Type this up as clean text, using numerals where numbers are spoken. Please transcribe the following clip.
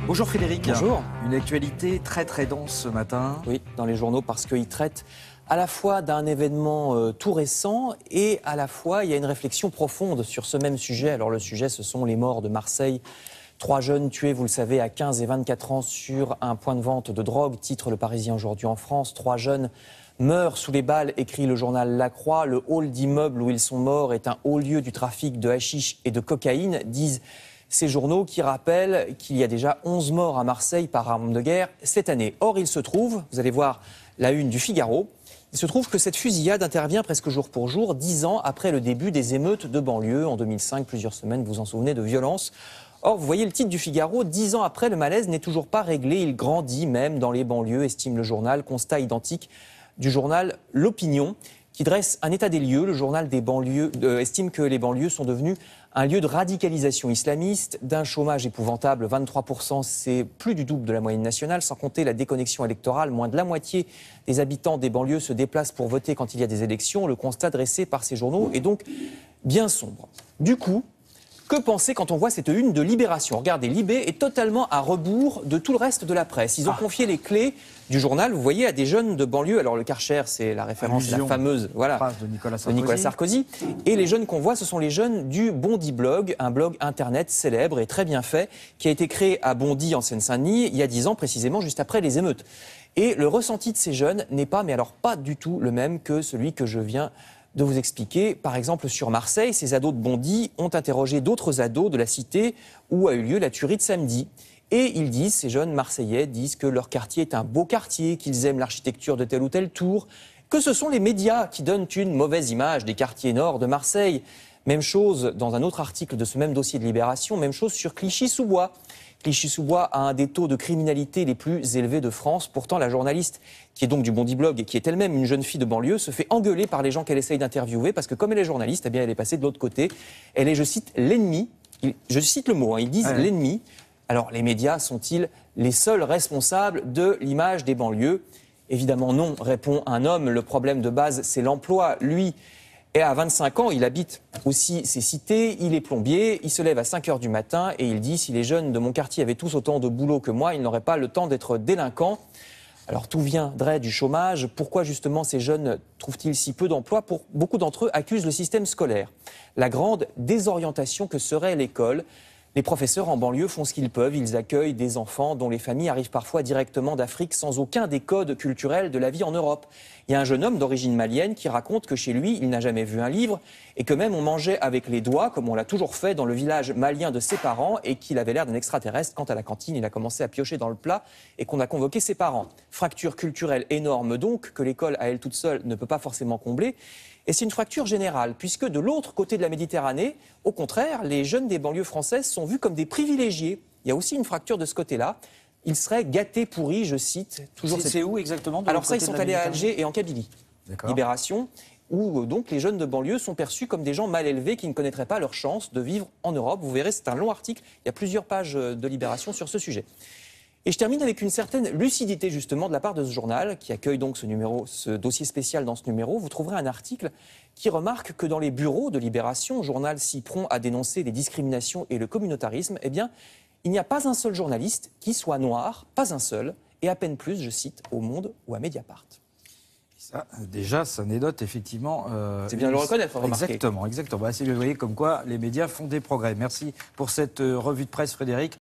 Bonjour Frédéric. Bonjour. Une actualité très très dense ce matin. Oui, dans les journaux parce qu'ils traitent à la fois d'un événement tout récent et à la fois il y a une réflexion profonde sur ce même sujet. Alors le sujet, ce sont les morts de Marseille. 3 jeunes tués, vous le savez, à 15 et 24 ans sur un point de vente de drogue, titre Le Parisien aujourd'hui en France. 3 jeunes meurent sous les balles, écrit le journal La Croix. Le hall d'immeuble où ils sont morts est un haut lieu du trafic de hashish et de cocaïne, disent ces journaux qui rappellent qu'il y a déjà 11 morts à Marseille par arme de guerre cette année. Or, il se trouve, vous allez voir la une du Figaro, il se trouve que cette fusillade intervient presque jour pour jour, 10 ans après le début des émeutes de banlieue. En 2005, plusieurs semaines, vous vous en souvenez, de violences. Or, vous voyez le titre du Figaro, 10 ans après, le malaise n'est toujours pas réglé. Il grandit même dans les banlieues, estime le journal. Constat identique du journal L'Opinion, qui dresse un état des lieux. Le journal des banlieues estime que les banlieues sont devenues un lieu de radicalisation islamiste, d'un chômage épouvantable, 23%, c'est plus du double de la moyenne nationale, sans compter la déconnexion électorale. Moins de la moitié des habitants des banlieues se déplacent pour voter quand il y a des élections. Le constat dressé par ces journaux est donc bien sombre. Du coup, que penser quand on voit cette une de Libération? Regardez, Libé est totalement à rebours de tout le reste de la presse. Ils ont confié les clés du journal, vous voyez, à des jeunes de banlieue. Alors le Karcher, c'est la référence, la fameuse phrase de Nicolas Sarkozy. Et les jeunes qu'on voit, ce sont les jeunes du Bondy Blog, un blog internet célèbre et très bien fait, qui a été créé à Bondy, en Seine-Saint-Denis, il y a 10 ans précisément, juste après les émeutes. Et le ressenti de ces jeunes n'est pas, mais alors pas du tout le même que celui que je viens de vous expliquer. Par exemple, sur Marseille, ces ados de Bondy ont interrogé d'autres ados de la cité où a eu lieu la tuerie de samedi. Et ils disent, ces jeunes Marseillais disent que leur quartier est un beau quartier, qu'ils aiment l'architecture de tel ou tel tour, que ce sont les médias qui donnent une mauvaise image des quartiers nord de Marseille. Même chose dans un autre article de ce même dossier de Libération, même chose sur Clichy-sous-Bois. Clichy-sous-Bois a un des taux de criminalité les plus élevés de France. Pourtant, la journaliste, qui est donc du Bondy Blog et qui est elle-même une jeune fille de banlieue, se fait engueuler par les gens qu'elle essaye d'interviewer parce que comme elle est journaliste, eh bien, elle est passée de l'autre côté. Elle est, je cite, l'ennemi. Je cite le mot, ils disent l'ennemi. Alors, les médias sont-ils les seuls responsables de l'image des banlieues? Évidemment non, répond un homme. Le problème de base, c'est l'emploi. Lui, et à 25 ans, il habite aussi ces cités, il est plombier, il se lève à 5 heures du matin et il dit « Si les jeunes de mon quartier avaient tous autant de boulot que moi, ils n'auraient pas le temps d'être délinquants ». Alors tout viendrait du chômage. Pourquoi justement ces jeunes trouvent-ils si peu d'emplois? Pour beaucoup d'entre eux accusent le système scolaire. La grande désorientation que serait l'école. Les professeurs en banlieue font ce qu'ils peuvent, ils accueillent des enfants dont les familles arrivent parfois directement d'Afrique sans aucun des codes culturels de la vie en Europe. Il y a un jeune homme d'origine malienne qui raconte que chez lui, il n'a jamais vu un livre et que même on mangeait avec les doigts, comme on l'a toujours fait dans le village malien de ses parents et qu'il avait l'air d'un extraterrestre. Quant à la cantine, il a commencé à piocher dans le plat et qu'on a convoqué ses parents. Fracture culturelle énorme donc, que l'école à elle toute seule ne peut pas forcément combler. Et c'est une fracture générale, puisque de l'autre côté de la Méditerranée, au contraire, les jeunes des banlieues françaises sont vus comme des privilégiés. Il y a aussi une fracture de ce côté-là. Ils seraient gâtés, pourris, je cite. C'est où exactement? Alors ça, ils sont allés à Alger et en Kabylie. Libération, où donc les jeunes de banlieue sont perçus comme des gens mal élevés qui ne connaîtraient pas leur chance de vivre en Europe. Vous verrez, c'est un long article. Il y a plusieurs pages de Libération sur ce sujet. Et je termine avec une certaine lucidité justement de la part de ce journal qui accueille donc ce dossier spécial dans ce numéro. Vous trouverez un article qui remarque que dans les bureaux de Libération, journal si prompt à dénoncer les discriminations et le communautarisme, eh bien, il n'y a pas un seul journaliste qui soit noir, pas un seul, et à peine plus, je cite, au Monde ou à Mediapart. Ça, déjà, ça dénote effectivement... c'est bien de le reconnaître, remarquer. Exactement. Bah, vous voyez comme quoi les médias font des progrès. Merci pour cette revue de presse, Frédéric.